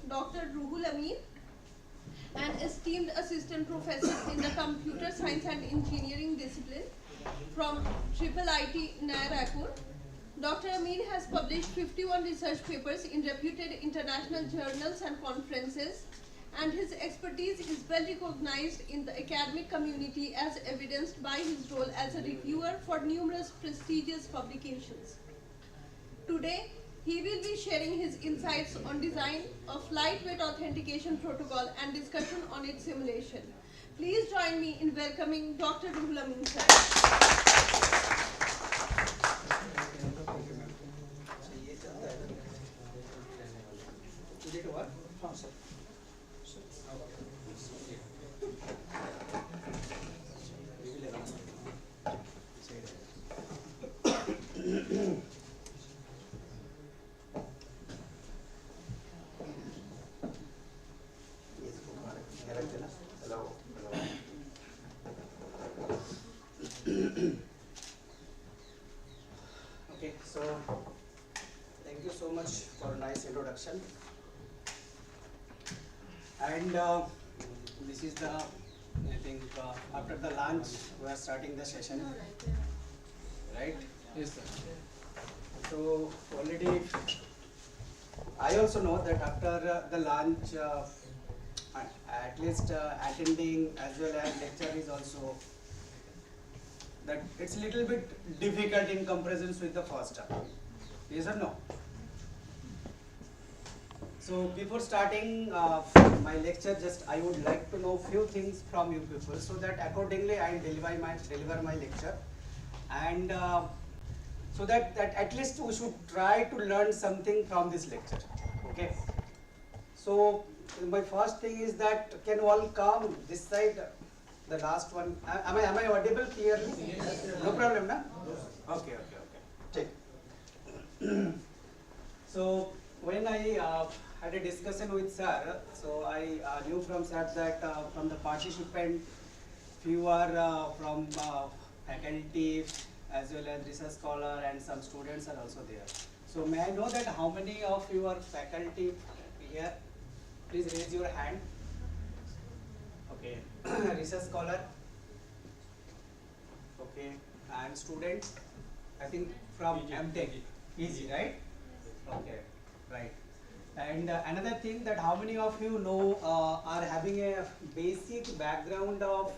Dr. Ruhul Amin, an esteemed assistant professor in the computer science and engineering discipline from IIT Raipur. Dr. Amin has published 51 research papers in reputed international journals and conferences, and his expertise is well recognized in the academic community as evidenced by his role as a reviewer for numerous prestigious publications. Today, he will be sharing his insights on design of lightweight authentication protocol and discussion on its simulation. Please join me in welcoming Dr. Ruhul Amin sir. Okay, so thank you so much for a nice introduction. And this is the, I think, after the lunch, we are starting the session, right? Yes, sir. So already, I also know that after the lunch, at least attending as well as lecture is also that it's a little bit difficult in comparison with the first term. Yes or no? So before starting my lecture, just I would like to know few things from you people, so that accordingly I deliver my lecture, and so that at least we should try to learn something from this lecture. Okay. So my first thing is that can you all come this side? The last one. Am I audible clearly? Yes. No problem, na? Okay. Take. So when I had a discussion with sir, so I knew from sir that from the participant, few are from faculty as well as research scholar, and some students are also there. So may I know that how many of you are faculty here? Please raise your hand. Okay. Research scholar. Okay. And student, I think from MTech. Easy, right? Okay. Right. And another thing, that how many of you know are having a basic background of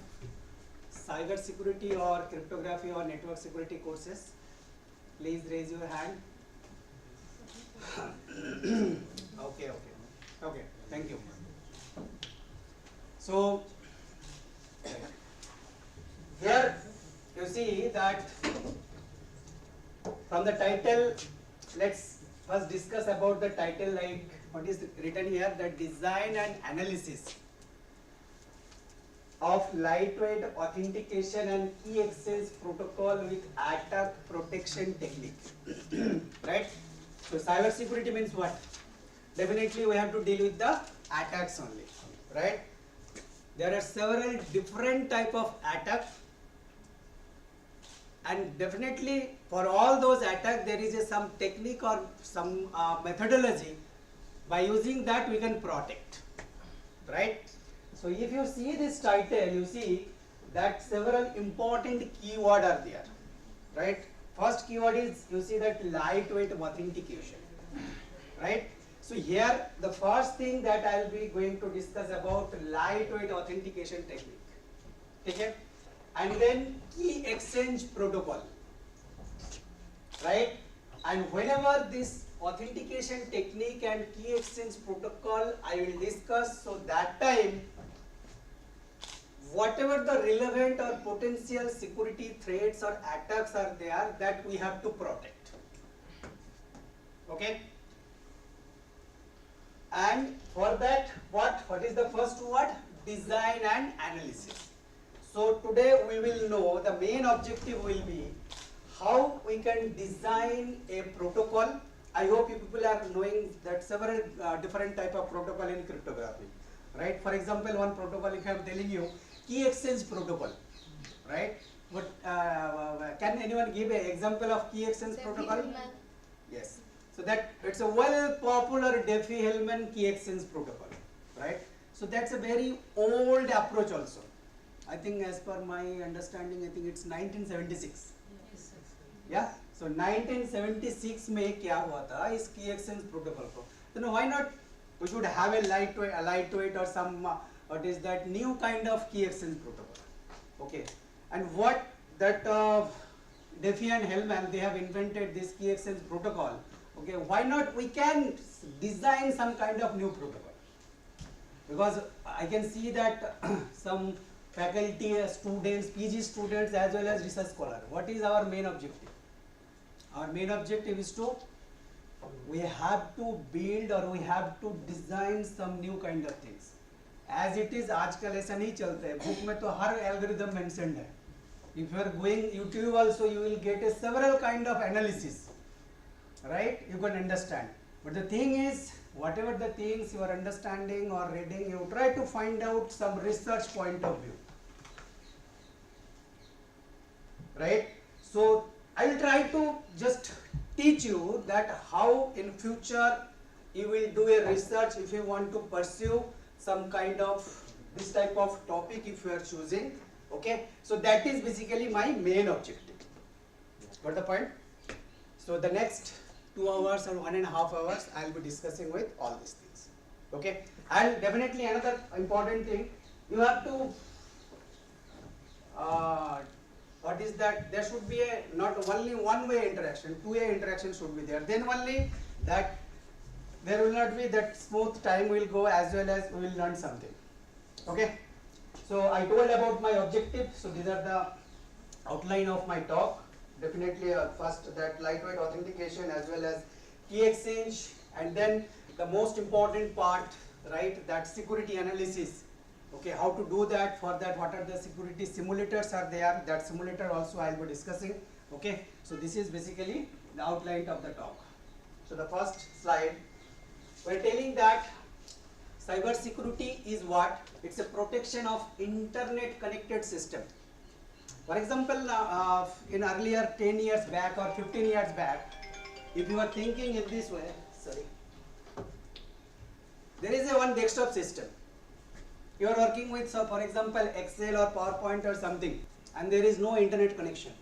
cyber security or cryptography or network security courses? Please raise your hand. Okay. Thank you. So here you see that from the title, let's first discuss about the title, like what is written here, that design and analysis of lightweight authentication and key exchange protocol with attack protection technique. Right? So cyber security means what? Definitely we have to deal with the attacks only, right? There are several different type of attacks, and definitely for all those attacks there is some technique or some methodology. By using that we can protect, right? So if you see this title, you see that several important keywords are there, right? First keyword is, you see that lightweight authentication, right? So here the first thing that I will be going to discuss about lightweight authentication technique, okay? And then key exchange protocol, right? And whenever this authentication technique and key exchange protocol I will discuss, so that time whatever the relevant or potential security threats or attacks are there, that we have to protect, okay? And for that, what is the first word? Design and analysis. So today we will know, the main objective will be how we can design a protocol. I hope you people are knowing that several different type of protocol in cryptography, right? For example, one protocol, if I am telling you key exchange protocol, right? But can anyone give an example of key exchange protocol? Yes. So that it's a well popular Diffie-Hellman key exchange protocol, right? So that's a very old approach also. I think as per my understanding, I think it's 1976. Yeah. So 1976 में क्या हुआ था इस key exchange protocol को? So why not we should have a lightweight or some what is that new kind of key exchange protocol? Okay. And what that Diffie and Hellman, they have invented this key exchange protocol. Okay, why not we can design some kind of new protocol? Because I can see that some faculty, students, PG students as well as research scholar. What is our main objective? Our main objective is to, we have to build or we have to design some new kind of things. As it is, आजकल ऐसा नहीं चलता है. Book में तो हर algorithm mentioned है. If you are going YouTube also, you will get a several kind of analysis. Right? You can understand. But the thing is, whatever the things you are understanding or reading, you try to find out some research point of view. Right? So I will try to just teach you that how in future you will do a research if you want to pursue some kind of this type of topic if you are choosing. Okay? So that is basically my main objective. Got the point? So the next 2 hours or 1.5 hours I will be discussing with all these things. Okay? And definitely another important thing, you have to what is that, there should be a not only one-way interaction, two-way interaction should be there. Then only that there will not be that smooth time will go as well as we will learn something. Okay? So I told about my objective. So these are the outline of my talk. Definitely first that lightweight authentication as well as key exchange, and then the most important part, right, that security analysis. Okay, how to do that, for that what are the security simulators are there, that simulator also I will be discussing. Okay, so this is basically the outline of the talk. So the first slide, we are telling that cyber security is what? It's a protection of internet connected system. For example, in earlier 10 years back or 15 years back, if you are thinking in this way, sorry, there is a one desktop system. You are working with, so for example, Excel or PowerPoint or something, and there is no internet connection.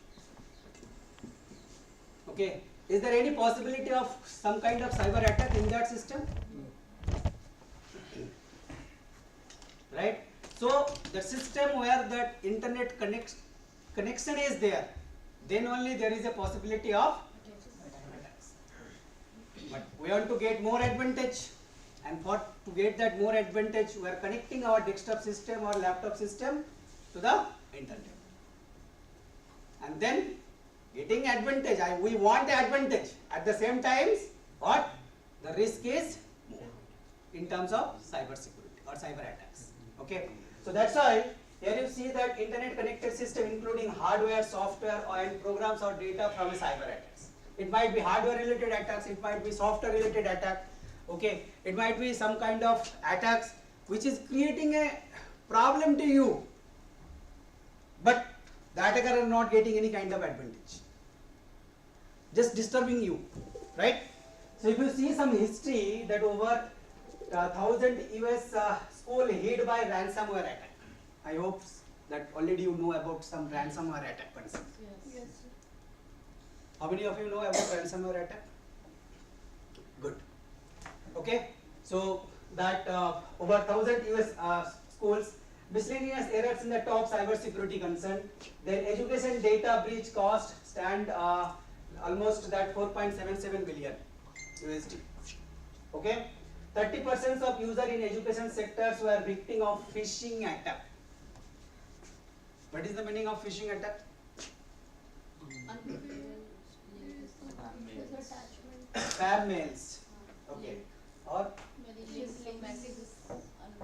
Okay, is there any possibility of some kind of cyber attack in that system? Right? So the system where that internet connection is there, then only there is a possibility of attacks. But we want to get more advantage, and for to get that more advantage, we are connecting our desktop system or laptop system to the internet, and then getting advantage. We want the advantage. At the same time, what the risk is more in terms of cyber security or cyber attacks. Okay, so that's why here you see that internet connected system including hardware, software, and programs or data from a cyber attacks. It might be hardware related attacks, it might be software related attack. Okay, it might be some kind of attacks which is creating a problem to you, but the attacker is not getting any kind of advantage, just disturbing you, right? So if you see some history that over 1,000 US school hit by ransomware attack. I hope that already you know about some ransomware attack. Yes. Yes. How many of you know about ransomware attack? Good. Okay. So that over 1,000 US schools, miscellaneous errors in the top cyber security concern. Then education data breach cost stand almost that 4.77 billion USD. Okay. 30% of users in education sectors were victim of phishing attack. What is the meaning of phishing attack? Spam mails. Okay. Or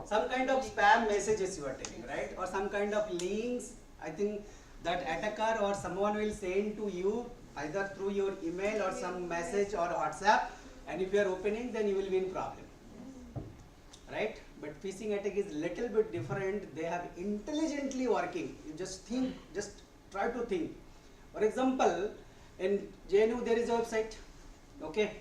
some kind of spam messages you are taking, right? Or some kind of links. I think that attacker or someone will send to you either through your email or some message or WhatsApp, and if you are opening, then you will be in problem. Right? But phishing attack is little bit different. They have intelligently working. You just think, just try to think. For example, in JNU there is a website. Okay,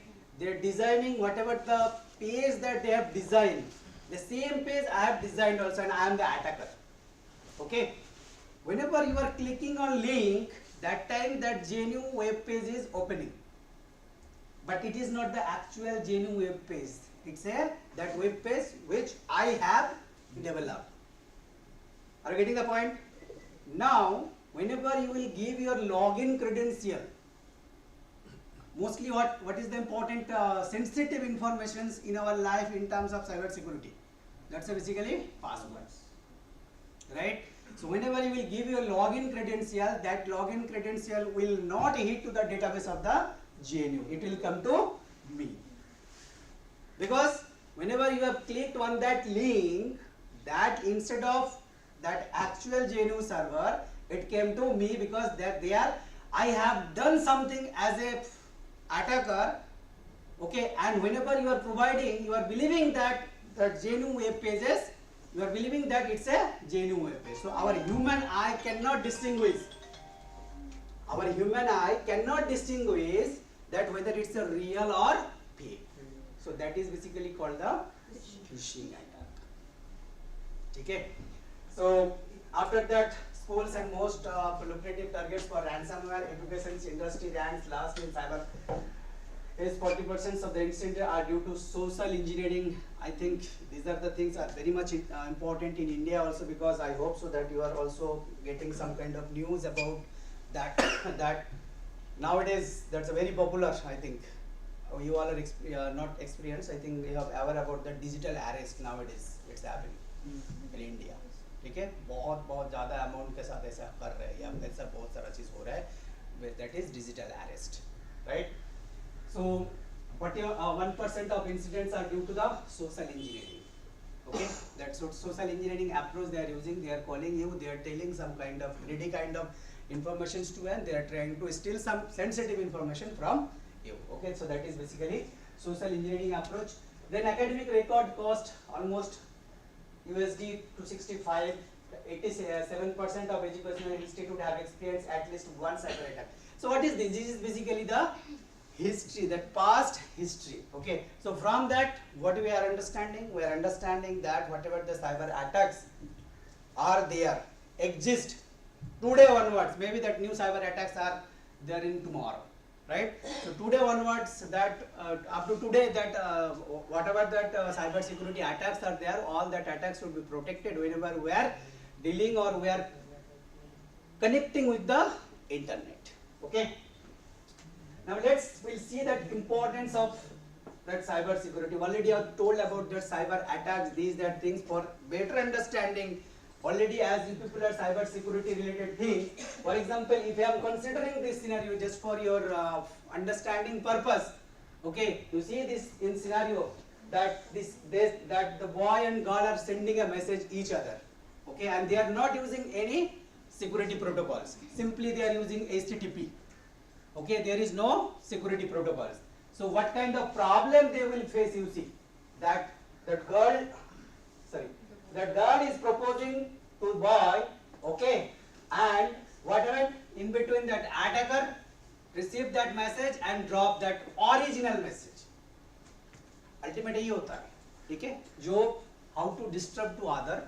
they're designing whatever the page that they have designed. The same page I have designed also, and I am the attacker. Okay. Whenever you are clicking on link, that time that genuine web page is opening. But it is not the actual genuine web page. It's that web page which I have developed. Are you getting the point? Now, whenever you will give your login credential, mostly what is the important sensitive informations in our life in terms of cyber security? That's basically passwords, right? So whenever you will give your login credential, that login credential will not hit to the database of the GNU. It will come to me. Because whenever you have clicked on that link, that instead of that actual GNU server, it came to me because that I have done something as a attacker. Okay, and whenever you are providing, you are believing that the GNU web pages, you are believing that it's a GNU web page. So our human eye cannot distinguish. Our human eye cannot distinguish that whether it's a real or fake. So that is basically called the phishing attack. Okay. So after that, schools and most lucrative targets for ransomware education industry ranks last in cyber is 40% of the incidents are due to social engineering. I think these are the things are very much important in India also, because I hope so that you are also getting some kind of news about that. That nowadays that's a very popular. I think you all are not experienced. I think we have aware about the digital arrest nowadays. It's happening in India. ठीक है, बहुत ज़्यादा amount के साथ ऐसा कर रहे हैं या ऐसा बहुत सारा चीज़ हो रहा है. That is digital arrest, right? So, 1% of incidents are due to the social engineering. Okay, that's what social engineering approach they are using. They are calling you, they are telling some kind of greedy kind of information to you, and they are trying to steal some sensitive information from you. Okay, so that is basically social engineering approach. Then academic record cost almost USD 265. 87% of educational institute have experienced at least one cyber attack. So what is this? This is basically the history, that past history. Okay, so from that what we are understanding? We are understanding that whatever the cyber attacks are there, exist today onwards, maybe that new cyber attacks are there in tomorrow, right? So today onwards, that up to today, that whatever that cyber security attacks are there, all that attacks should be protected whenever we are dealing or we are connecting with the internet. Okay. Now we'll see that importance of that cyber security. Already I have told about that cyber attacks, these that things. For better understanding, already as you people are cyber security related things. For example, if I am considering this scenario just for your understanding purpose, okay, you see this in scenario that that the boy and girl are sending a message each other, okay, and they are not using any security protocols. Simply they are using HTTP. Okay, there is no security protocols. So what kind of problem they will face? You see that girl is proposing to boy, okay, and whatever in between, that attacker received that message and drop that original message. Ultimately ये होता है, ठीक है, जो how to disturb to other,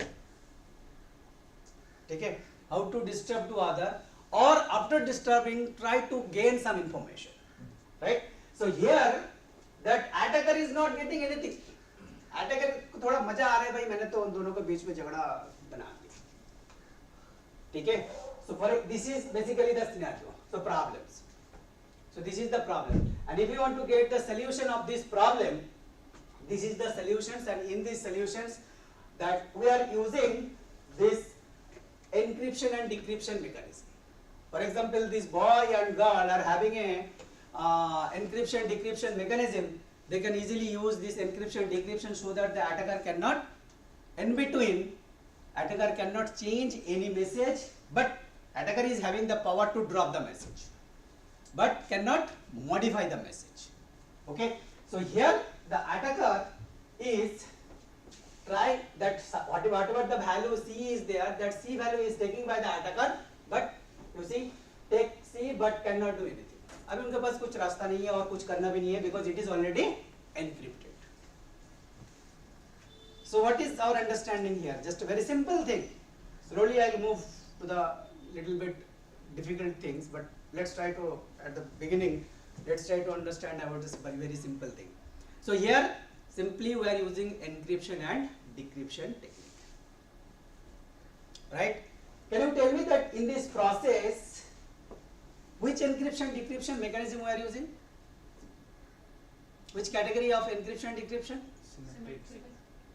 ठीक है, how to disturb to other, or after disturbing try to gain some information, right? So here that attacker is not getting anything. Attacker को थोड़ा मजा आ रहा है भाई, मैंने तो उन दोनों के बीच में झगड़ा बना दिया, ठीक है? So for this is basically the scenario. So problems. So this is the problem, and if you want to get the solution of this problem, this is the solutions, and in these solutions that we are using this encryption and decryption mechanism. For example, this boy and girl are having a encryption decryption mechanism. They can easily use this encryption decryption so that the attacker cannot, in between, attacker cannot change any message, but attacker is having the power to drop the message, but cannot modify the message. Okay, so here the attacker is try that whatever the value C is there, that C value is taken by the attacker, but you see take C but cannot do anything. अभी उनके पास कुछ रास्ता नहीं है और कुछ करना भी नहीं है, because it is already encrypted. So what is our understanding here? Just a very simple thing. Slowly I will move to the little bit difficult things, but let's try to, at the beginning, let's try to understand about this very, very simple thing. So here simply we are using encryption and decryption technique, right? Can you tell me that in this process, which encryption decryption mechanism we are using? Which category of encryption decryption?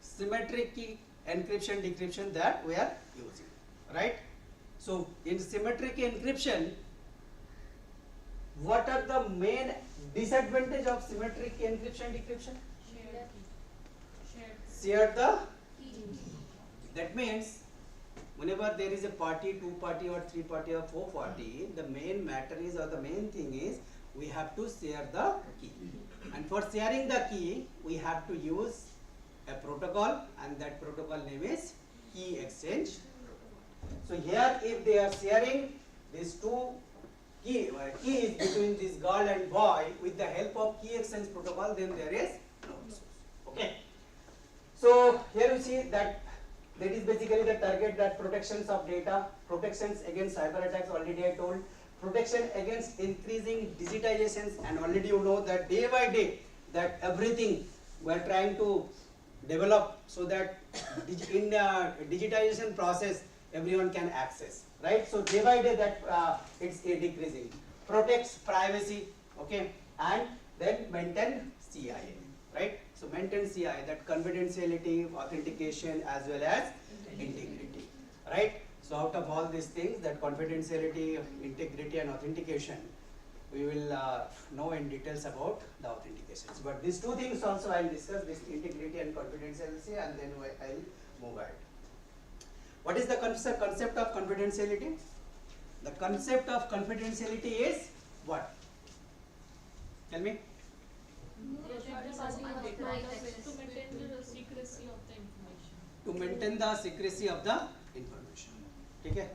Symmetric key encryption decryption that we are using, right? So in symmetric encryption, what are the main disadvantage of symmetric encryption decryption? Share the key. That means whenever there is a party, 2 party or 3 party or 4 party, the main matter is, or the main thing is, we have to share the key. And for sharing the key, we have to use a protocol, and that protocol name is key exchange. So here if they are sharing these two keys between this girl and boy with the help of key exchange protocol, then there is no issues. Okay. So here you see that is basically the target, that protections of data, protections against cyber attacks, already I told, protection against increasing digitizations, and already you know that day by day that everything we are trying to develop so that in digitization process everyone can access, right? So day by day that it's decreasing. Protects privacy, okay, and then maintain CIA, right? So maintain CIA, that confidentiality, authentication as well as integrity, right? So out of all these things, that confidentiality, integrity and authentication, we will know in details about the authentications. But these two things also I will discuss, this integrity and confidentiality, and then I will move ahead. What is the concept of confidentiality? The concept of confidentiality is what? Tell me. To maintain the secrecy of the information. ठीक है?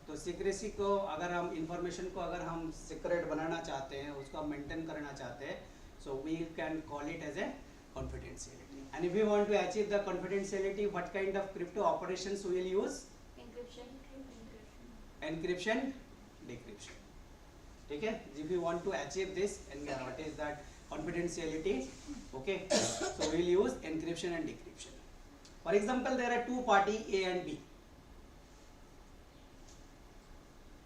तो secrecy को अगर हम information को अगर हम secret बनाना चाहते हैं, उसको maintain करना चाहते हैं, so we can call it as a confidentiality. And if we want to achieve the confidentiality, what kind of crypto operations we will use? Encryption, decryption. ठीक है? If we want to achieve this, and what is that confidentiality? Okay, so we will use encryption and decryption. For example, there are two parties A and B.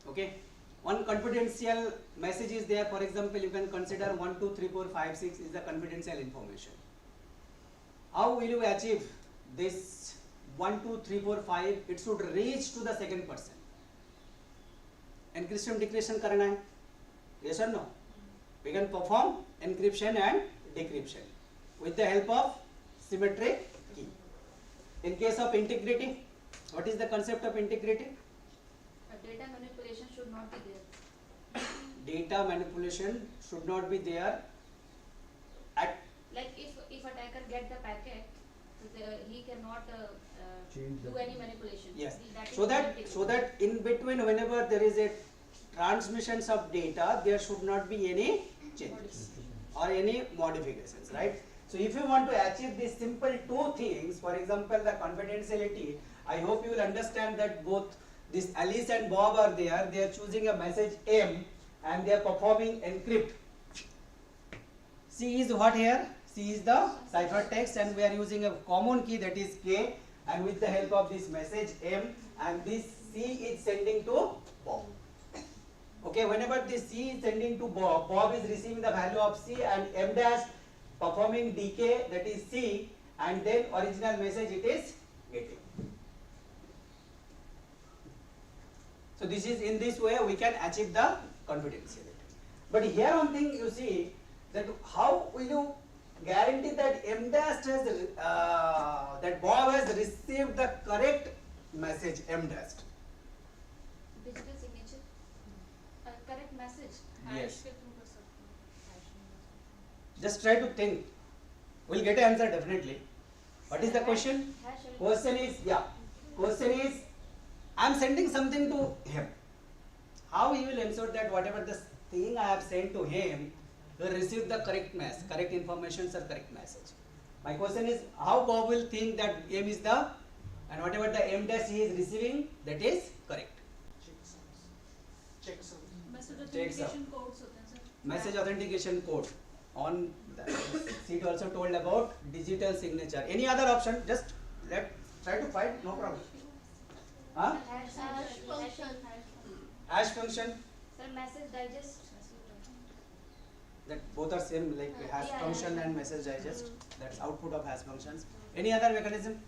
Okay, one confidential message is there. For example, you can consider 1, 2, 3, 4, 5, 6 is the confidential information. How will you achieve this 1, 2, 3, 4, 5? It should reach to the second person. Encryption decryption करना है, yes or no? We can perform encryption and decryption with the help of symmetric key. In case of integrity, what is the concept of integrity? Data manipulation should not be there. Data manipulation should not be there. At Like if attacker get the packet, he cannot do any manipulation. yes, That is so that in between, whenever there is a transmissions of data, there should not be any changes or any modifications, right? So if you want to achieve these simple two things, for example, the confidentiality, I hope you will understand that both this Alice and Bob are there. They are choosing a message M and they are performing encrypt. C is what here? C is the ciphertext, and we are using a common key, that is K, and with the help of this message M, and this C is sending to Bob. Okay, whenever this C is sending to Bob, Bob is receiving the value of C, and M dash performing decay, that is C, and then original message it is getting. So this is, in this way we can achieve the confidentiality. But here one thing you see, that how will you guarantee that M dash has that Bob has received the correct message M dash? digital signature. Correct message. Yes. Just try to think. We'll get an answer definitely. What is the question? Question is, I am sending something to him. How he will ensure that whatever the thing I have sent to him, he will receive the correct message, correct information or correct message. My question is, how Bob will think that M is the, and whatever the M dash he is receiving, that is correct. Message Check sum. authentication codes होते हैं sir. Message authentication code on the sheet also told about digital signature. Any other option? Just try to find, no problem. Huh? Hash function. Hash function. Sir, message digest. That both are same, like hash Yeah, function yeah. and message digest. That's output of hash functions. Any other mechanism?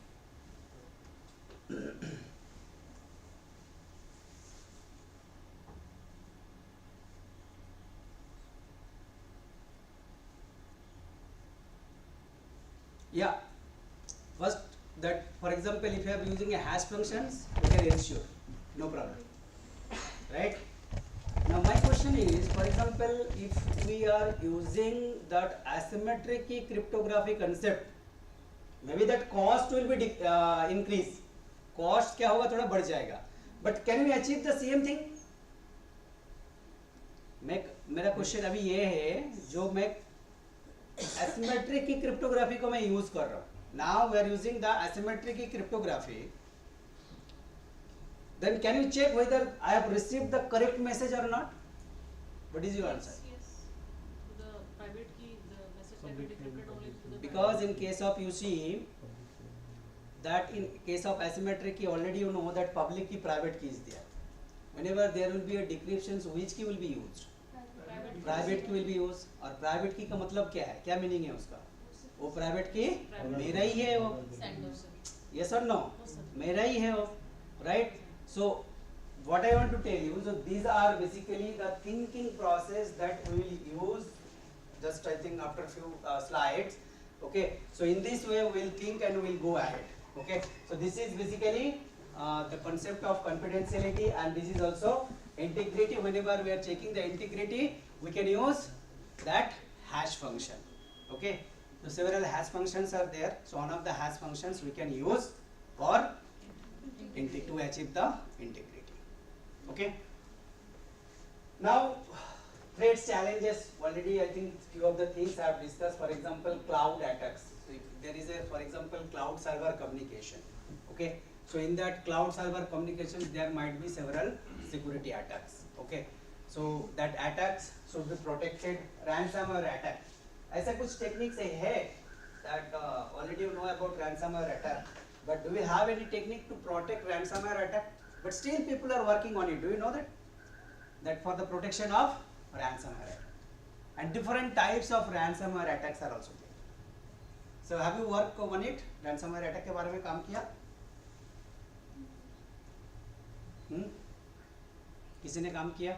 Yeah. First, that for example, if you are using a hash functions, you can ensure, no problem. Right? Now my question is, for example, if we are using that asymmetric key cryptography concept, maybe that cost will be increase. Cost क्या होगा, थोड़ा बढ़ जाएगा. But can we achieve the same thing? मेरा question अभी ये है, जो मैं asymmetric key cryptography को मैं यूज कर रहा हूँ. Now we are using the asymmetric key cryptography. Then can you check whether I have received the correct message or not? What is your answer? Yes. The private key, the message can be decrypted only through the Because in case of, you see that in case of asymmetric key, already you know that public key, private key is there. Whenever there will be a decryption, so which key will be used? Private key will be used. और private key का मतलब क्या है, क्या meaning है उसका? वो private key मेरा ही है वो. sender sir. Yes or no? No, sir. मेरा ही है वो, right? So what I want to tell you, so these are basically the thinking process that we will use just I think after few slides. Okay, so in this way we will think and we will go ahead. Okay, so this is basically the concept of confidentiality, and this is also integrity. Whenever we are checking the integrity, we can use that hash function. Okay, so several hash functions are there. So one of the hash functions we can use for to achieve the integrity. Okay. Now, threats, challenges. Already, I think few of the things I have discussed. For example, cloud attacks. So if there is a, for example, cloud server communication. Okay. So in that cloud server communication, there might be several security attacks. Okay. So that attacks should be protected. Ransomware attack. ऐसा कुछ techniques है that already you know about ransomware attack. But do we have any technique to protect ransomware attack? But still people are working on it. Do you know that? That for the protection of ransomware attack. And different types of ransomware attacks are also there. So have you worked on it? Ransomware attack के बारे में काम किया? किसी ने काम किया?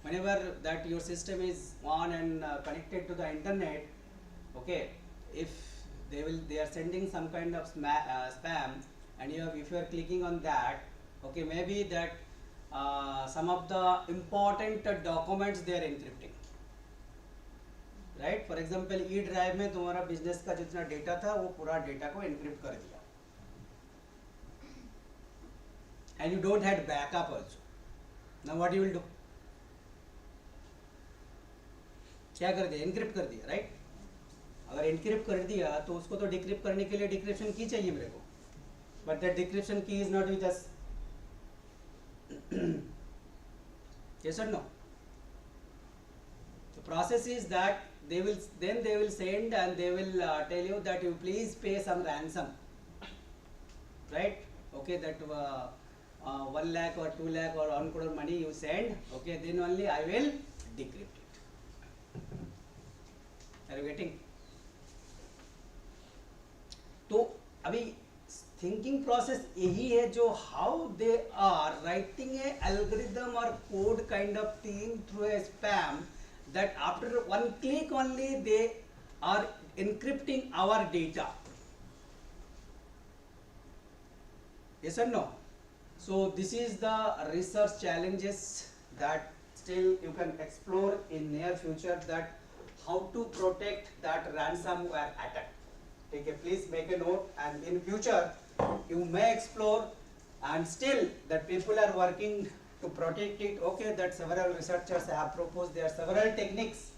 Whenever that your system is on and connected to the internet, okay, if they are sending some kind of spam, and if you are clicking on that, okay, maybe that some of the important documents they are encrypting, right? For example, E drive में तुम्हारा business का जितना data था वो पूरा data को encrypt कर दिया, and you don't have backup also. Now what you will do? क्या कर दिया? encrypt कर दिया, right? अगर encrypt कर दिया तो उसको तो decrypt करने के लिए decryption key चाहिए मेरे को, but that decryption key is not with us. Yes or no? The process is that they will send and they will tell you that you please pay some ransom, right? Okay, that 1 lakh or 2 lakh or 1 crore money you send, okay, then only I will decrypt it. Are you getting? तो अभी thinking process यही है जो how they are writing a algorithm और code kind of thing through a spam that after one click only they are encrypting our data. Yes or no? So this is the research challenges that still you can explore in near future, that how to protect that ransomware attack. Okay, please make a note, and in future you may explore, and still that people are working to protect it. Okay, that several researchers have proposed there are several techniques,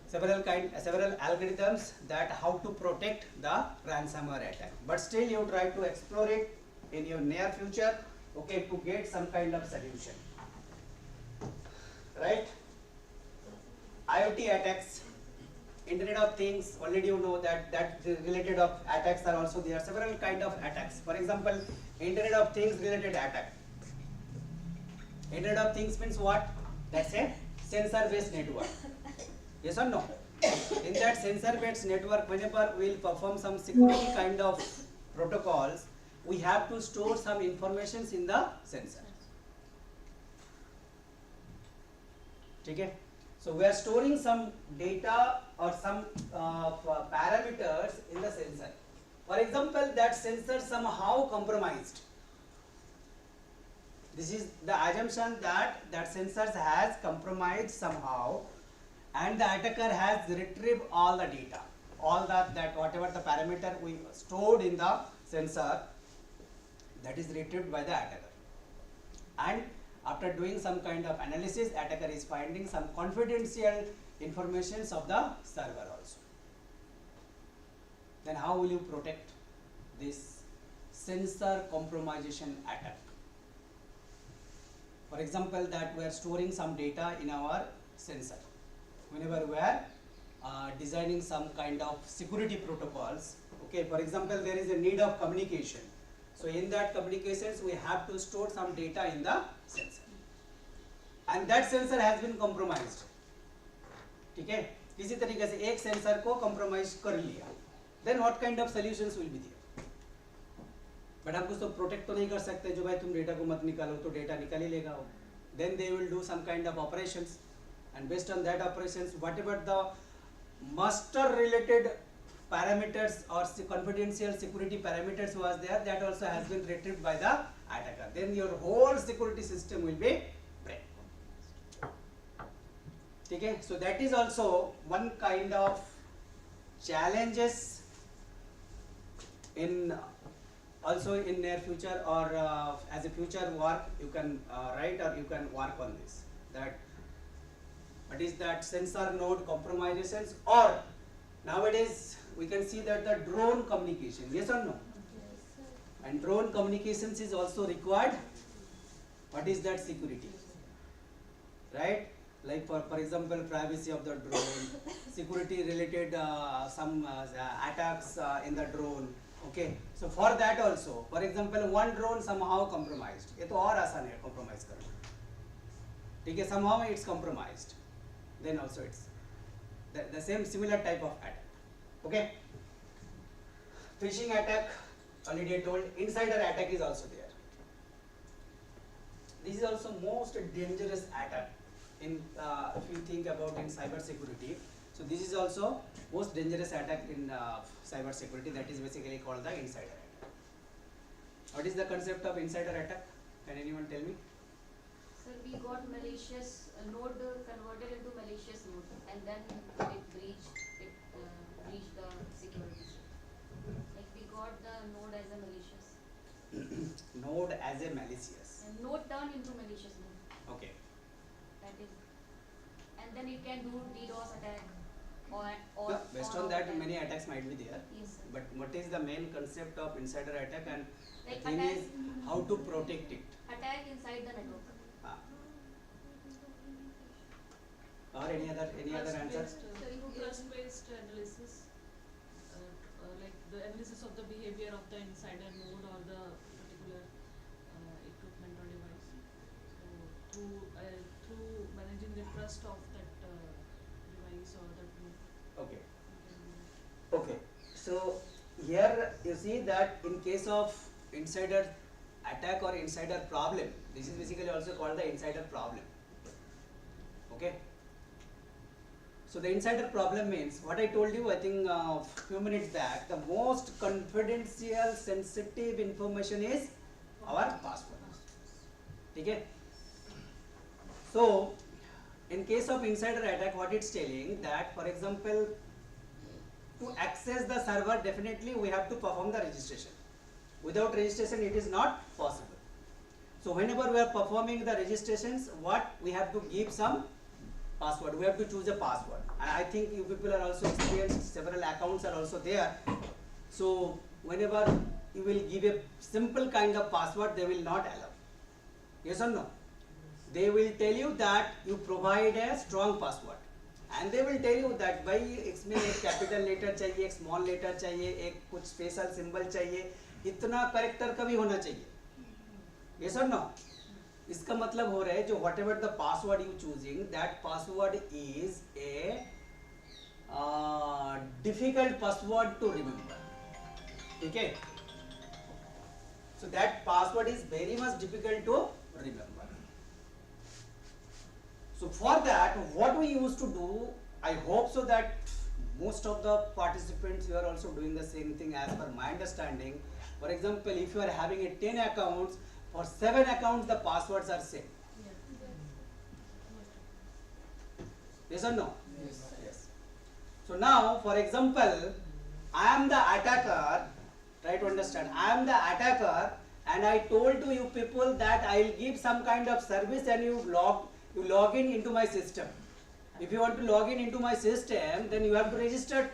several algorithms that how to protect the ransomware attack. But still you try to explore it in your near future, okay, to get some kind of solution. Right? IoT attacks, Internet of Things, already you know that the related of attacks are also there. Several kind of attacks. For example, Internet of Things related attack. Internet of Things means what? That's a sensor-based network. Yes or no? In that sensor-based network, whenever we will perform some security kind of protocols, we have to store some information in the sensor. Okay? So we are storing some data or some parameters in the sensor. For example, that sensor somehow compromised. This is the assumption that that sensor has compromised somehow, and the attacker has retrieved all the data, all that whatever the parameter we stored in the sensor, that is retrieved by the attacker. And after doing some kind of analysis, attacker is finding some confidential informations of the server also. Then how will you protect this sensor compromisation attack? For example, that we are storing some data in our sensor. Whenever we are designing some kind of security protocols, okay, for example, there is a need of communication. So in that communications, we have to store some data in the sensor, and that sensor has been compromised. ठीक है, इसी तरीके से एक sensor को compromise कर लिया, then what kind of solutions will be there? But हम कुछ तो protect तो नहीं कर सकते, जो भाई तुम डेटा को मत निकालो तो डेटा निकाल ही लेगा वो. Then they will do some kind of operations, and based on that operations, whatever the master related parameters or confidential security parameters was there, that also has been retrieved by the attacker. Then your whole security system will be break. Okay, so that is also one kind of challenges in also in near future, or as a future work you can write or you can work on this. That what is that sensor node compromisations, or nowadays we can see that the drone communication, yes or no? And drone communications is also required. What is that security? Right? Like for example, privacy of the drone, security related some attacks in the drone. Okay, so for that also, for example, one drone somehow compromised. ये तो और आसान है compromise करना. ठीक है, somehow it's compromised. Then also it's the same similar type of attack. Okay. Phishing attack, already I told. Insider attack is also there. This is also most dangerous attack in if you think about in cyber security. So this is also most dangerous attack in cyber security. That is basically called the insider attack. What is the concept of insider attack? Can anyone tell me? Sir, we got malicious node converted into malicious node, and then it breached the security. Like we got the node as a malicious. Node as a malicious. And node turned into malicious node. Okay. That is. And then you can do DDoS attack or No, based on that, attack. many attacks might be there. Yes, sir. But what is the main concept of insider attack, and Like the thing attack, is how to protect it? attack inside the network. Or any other answer? Trust-based analysis, like the analysis of the behavior of the insider node or the particular equipment or device. So through managing the trust of that device or that node. Okay. Okay. So here you see that in case of insider attack or insider problem, this is basically also called the insider problem. Okay. So the insider problem means what I told you, I think a few minutes back, the most confidential sensitive information is our password. Okay. So in case of insider attack, what it's telling that, for example, to access the server, definitely we have to perform the registration. Without registration, it is not possible. So whenever we are performing the registrations, what we have to give some password. We have to choose a password. And I think you people are also experienced. Several accounts are also there. So whenever you will give a simple kind of password, they will not allow. Yes or no? They will tell you that you provide a strong password. And they will tell you that भाई इसमें एक capital letter चाहिए, एक small letter चाहिए, एक कुछ special symbol चाहिए, इतना character का भी होना चाहिए. Yes or no? इसका मतलब हो रहा है जो whatever the password you choosing, that password is a difficult password to remember. Okay? So that password is very much difficult to remember. So for that, what we used to do, I hope so that most of the participants, you are also doing the same thing as per my understanding. For example, if you are having a 10 accounts, for 7 accounts the passwords are same. Yes or no? Yes. So now, for example, I am the attacker, try to understand, I am the attacker and I told to you people that I will give some kind of service and you log in into my system. If you want to log in into my system, then you have to register.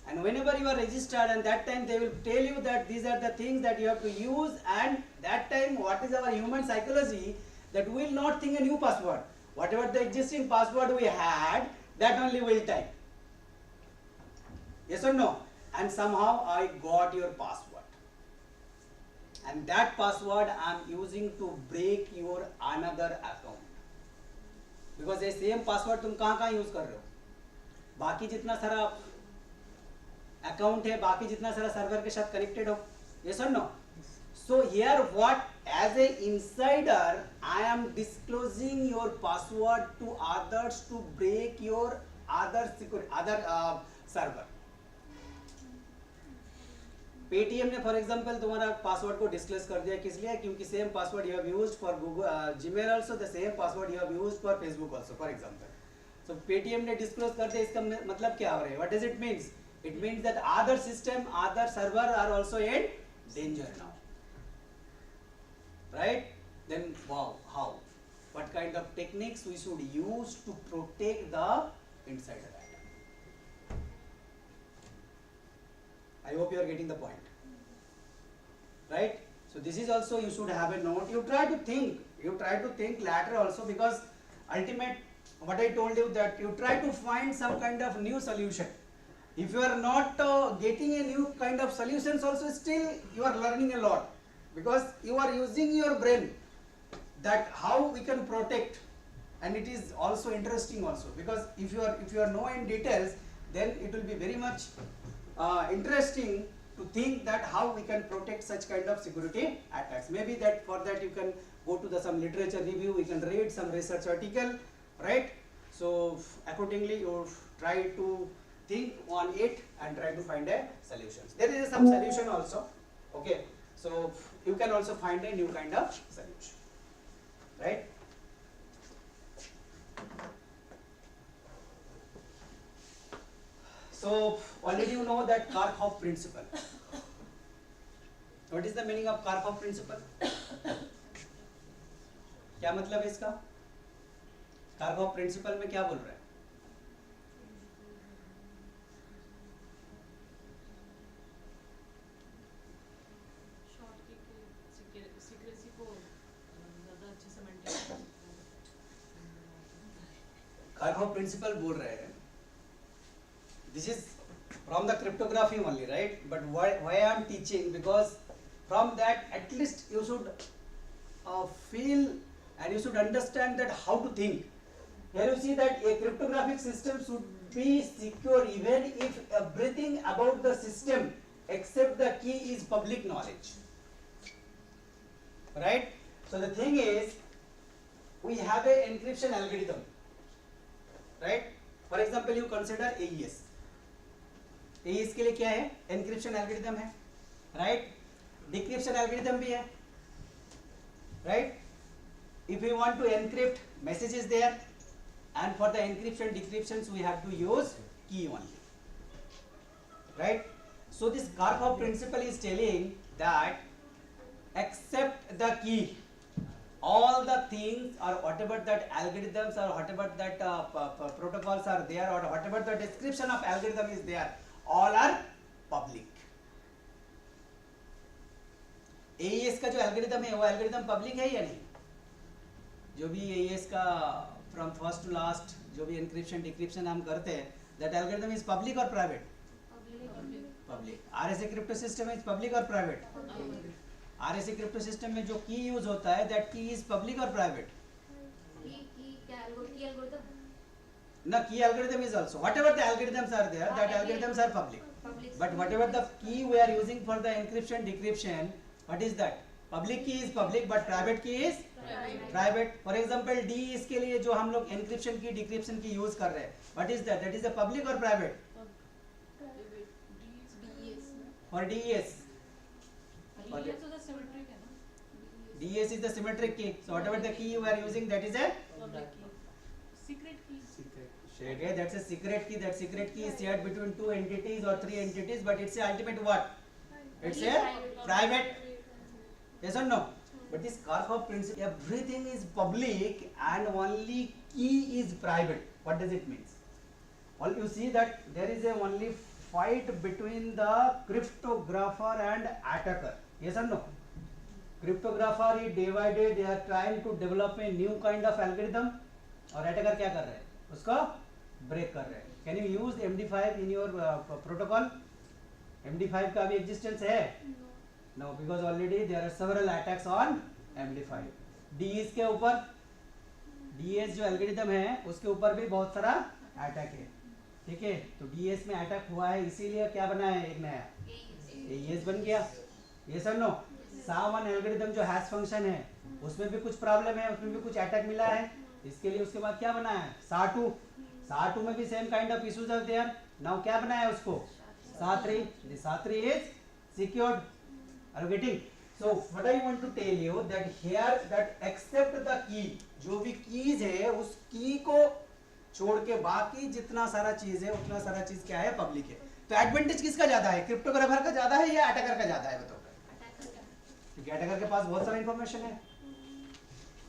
And whenever you are registered, and that time they will tell you that these are the things that you have to use, and that time what is our human psychology, that we will not think a new password. Whatever the existing password we had, that only will type. Yes or no? And somehow I got your password. And that password I am using to break your another account. Because ये same password तुम कहाँ use कर रहे हो, बाकी जितना सारा account है, बाकी जितना सारा सर्वर के साथ कनेक्टेड हो. Yes or no? So here what, as a insider, I am disclosing your password to others to break your other server. Paytm ने फॉर एग्जांपल तुम्हारा पासवर्ड को डिस्क्लोज कर दिया, किस लिए? क्योंकि same password you have used for Google Gmail also, the same password you have used for Facebook also for example. So Paytm ने disclose कर दिया, इसका मतलब क्या हो रहा है? What does it means? It means that other system, other server are also in danger now, right? Then wow, how, what kind of techniques we should use to protect the insider. I hope you are getting the point, right? So this is also, you should have a note. You try to think later also, because ultimate, what I told you, that you try to find some kind of new solution. If you are not getting a new kind of solutions also, still you are learning a lot, because you are using your brain, that how we can protect. And it is also interesting also, because if you are know in details, then it will be very much interesting to think that how we can protect such kind of security attacks. Maybe that for that you can go to some literature review, you can read some research article, right? So accordingly you try to think on it and try to find a solution. There is some solution also, okay? So you can also find a new kind of solution, right? So already you know that Karpov principle. What is the meaning of Karpov principle? क्या मतलब है इसका? Karpov principle में क्या बोल रहा है? secrecy को ज़्यादा अच्छे से maintain. Karpov principle बोल रहे हैं. This is from the cryptography only, right? But why I am teaching? Because from that at least you should feel and you should understand that how to think. Here you see that a cryptographic system should be secure even if everything about the system except the key is public knowledge, right? So the thing is, we have a encryption algorithm, right? For example, you consider AES. AES के लिए क्या है? Encryption algorithm है, right? Decryption algorithm भी है, right? If we want to encrypt messages there, and for the encryption decryptions we have to use key only, right? So this Karpov principle is telling that except the key, all the things or whatever that algorithms or whatever that protocols are there or whatever the description of algorithm is there, all are public. AES का जो algorithm है वो algorithm public है या नहीं? जो भी AES का फ्रॉम फर्स्ट टू लास्ट जो भी एनक्रिप्शन डिक्रिप्शन हम करते हैं, दैट एल्गोरिथम इज पब्लिक और private? Public. RSA crypto system is public और प्राइवेट? RSA क्रिप्टो सिस्टम में जो की यूज होता है, दैट की इज पब्लिक और private? No, key algorithm is also, whatever the algorithms are there, that algorithms are public. But whatever the key we are using for the encryption decryption, what is that? Public key is public, but private key is private. For example, D इसके लिए जो हम लोग encryption की decryption की use कर रहे हैं, what is that? That is a public or private? For DES. DES is a symmetric है ना? DES is the symmetric key. So whatever the key you are using, that is a Public key. Secret key. okay, that's a secret key. That secret key is shared between two entities or three entities, but it's a ultimate what? It's a private. Yes or no? But this Karpov principle, everything is public and only key is private. What does it mean? Well, you see that there is a only fight between the cryptographer and attacker. Yes or no? Cryptographer is day by day they are trying to develop a new kind of algorithm, और attacker क्या कर रहे हैं? उसको break कर रहे हैं. Can you use MD5 in your protocol? MD5 का भी existence है? No, because already there are several attacks on MD5. DES के ऊपर, DES जो algorithm है उसके ऊपर भी बहुत सारा attack है. ठीक है, तो DES में attack हुआ है, इसीलिए क्या बना है एक नया? AES बन गया. Yes or no? SHA-1 algorithm जो hash function है उसमें भी कुछ प्रॉब्लम है, उसमें भी कुछ अटैक मिला है, इसके लिए उसके बाद क्या बना है? SHA-2. SHA-2 में भी same kind of issues are there. Now क्या बनाया है उसको? SHA-3. The SHA-3 is secured. Are you getting? So what I want to tell you that here that except the key, जो भी कीज है उस की को छोड़ के बाकी जितना सारा चीज है उतना सारा चीज क्या है? पब्लिक है. तो एडवांटेज किसका ज्यादा है? क्रिप्टोग्राफर का ज्यादा है या अटैकर का ज्यादा है? बताओ. क्योंकि अटैकर के पास बहुत सारा इंफॉर्मेशन है.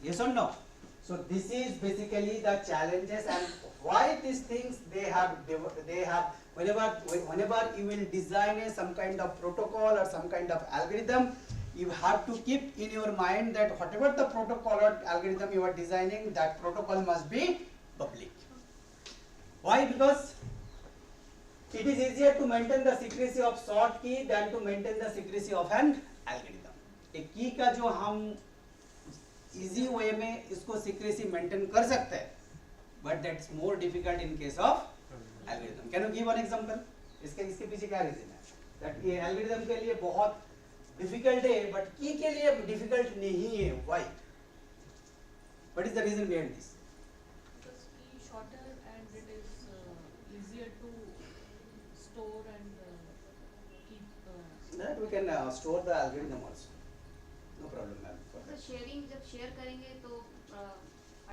Yes or no? So this is basically the challenges and why these things they have whenever you will design some kind of protocol or some kind of algorithm, you have to keep in your mind that whatever the protocol or algorithm you are designing, that protocol must be public. Why? Because it is easier to maintain the secrecy of short key than to maintain the secrecy of an algorithm. एक की का जो हम easy way में इसको secrecy maintain कर सकते हैं, but that's more difficult in case of algorithm. Can you give one example? इसके पीछे क्या रीजन है? दैट ये एल्गोरिथम के लिए बहुत डिफिकल्ट है बट की के लिए डिफिकल्ट नहीं है. Why? What is the reason behind this? Because key shorter and it is easier to store and keep. That we can store the algorithm also. No problem, ma'am. तो sharing जब share करेंगे तो